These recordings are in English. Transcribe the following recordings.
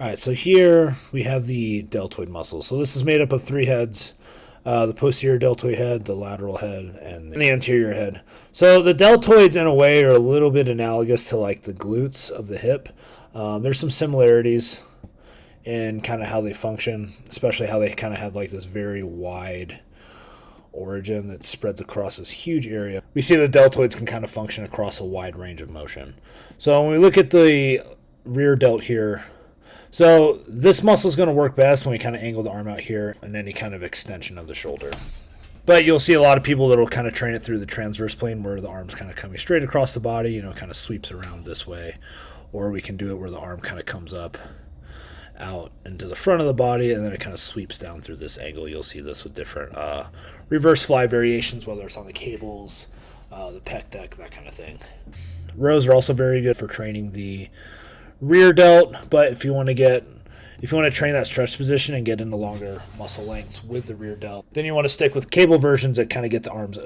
All right, so here we have the deltoid muscle. So this is made up of three heads: the posterior deltoid head, the lateral head, and the anterior head. So the deltoids, in a way, are a little bit analogous to like the glutes of the hip. There's some similarities in kind of how they function, especially how they kind of have like this very wide origin that spreads across this huge area. We see the deltoids can kind of function across a wide range of motion. So when we look at the rear delt here, so this muscle is going to work best when we kind of angle the arm out here and any kind of extension of the shoulder. But you'll see a lot of people that will kind of train it through the transverse plane where the arm's kind of coming straight across the body, kind of sweeps around this way. Or we can do it where the arm kind of comes up out into the front of the body and then it kind of sweeps down through this angle. You'll see this with different reverse fly variations, whether it's on the cables, the pec deck, that kind of thing. Rows are also very good for training the rear delt, but if you want to train that stretch position and get into longer muscle lengths with the rear delt, then you want to stick with cable versions that kind of get the arms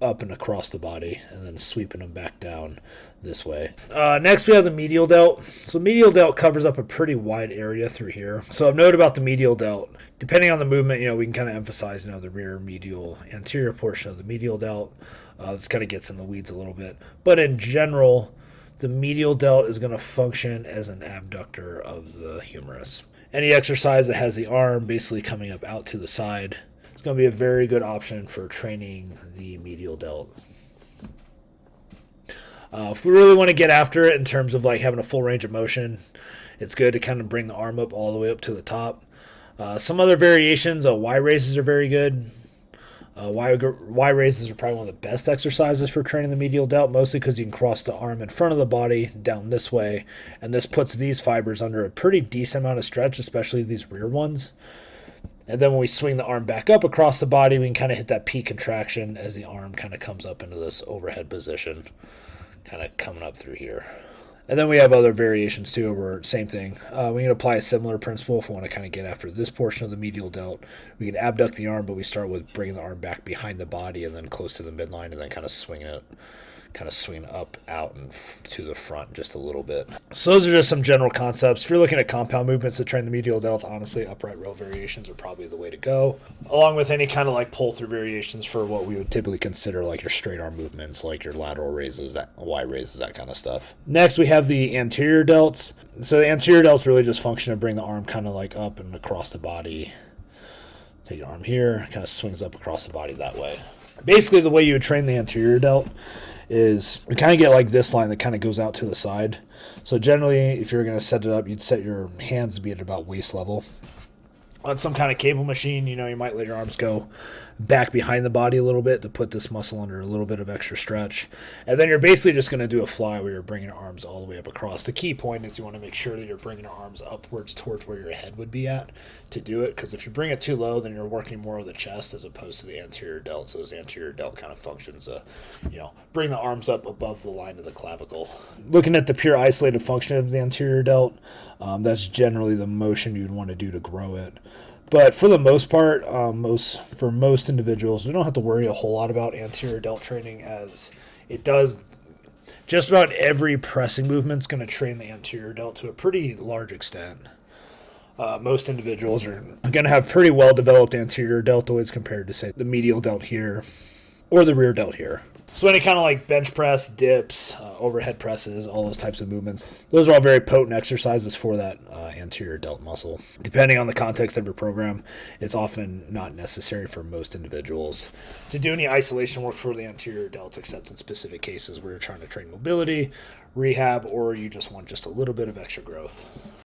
up and across the body and then sweeping them back down this way. Next we have the medial delt. So medial delt covers up a pretty wide area through here. So I've noted about the medial delt, depending on the movement, we can kind of emphasize, the rear medial anterior portion of the medial delt. This kind of gets in the weeds a little bit. But in general, the medial delt is going to function as an abductor of the humerus. Any exercise that has the arm basically coming up out to the side is going to be a very good option for training the medial delt. If we really want to get after it in terms of like having a full range of motion, it's good to kind of bring the arm up all the way up to the top. Some other variations, Y raises are very good. Y raises are probably one of the best exercises for training the medial delt, mostly because you can cross the arm in front of the body down this way, and this puts these fibers under a pretty decent amount of stretch, especially these rear ones. And then when we swing the arm back up across the body, we can kind of hit that peak contraction as the arm kind of comes up into this overhead position, kind of coming up through here. And then we have other variations too, where same thing. We can apply a similar principle if we want to kind of get after this portion of the medial delt. We can abduct the arm, but we start with bringing the arm back behind the body and then close to the midline, and then kind of swing up, out, and to the front just a little bit. So those are just some general concepts. If you're looking at compound movements to train the medial delt, honestly, upright row variations are probably the way to go, along with any kind of like pull-through variations for what we would typically consider like your straight arm movements, like your lateral raises, that Y raises, that kind of stuff. Next, we have the anterior delts. So the anterior delts really just function to bring the arm kind of like up and across the body. Take your arm here, kind of swings up across the body that way. Basically, the way you would train the anterior delt is we kind of get like this line that kind of goes out to the side. So generally, if you're going to set it up, you'd set your hands to be at about waist level. On some kind of cable machine, you might let your arms go back behind the body a little bit to put this muscle under a little bit of extra stretch. And then you're basically just going to do a fly where you're bringing your arms all the way up across. The key point is you want to make sure that you're bringing your arms upwards towards where your head would be at to do it, because if you bring it too low, then you're working more of the chest as opposed to the anterior delt. So this anterior delt kind of functions, bring the arms up above the line of the clavicle. Looking at the pure isolated function of the anterior delt, that's generally the motion you'd want to do to grow it. But for the most part, for most individuals, we don't have to worry a whole lot about anterior delt training, as it does just about every pressing movement is going to train the anterior delt to a pretty large extent. Most individuals are going to have pretty well-developed anterior deltoids compared to, say, the medial delt here or the rear delt here. So any kind of like bench press, dips, overhead presses, all those types of movements, those are all very potent exercises for that anterior delt muscle. Depending on the context of your program, it's often not necessary for most individuals to do any isolation work for the anterior delt, except in specific cases where you're trying to train mobility, rehab, or you just want just a little bit of extra growth.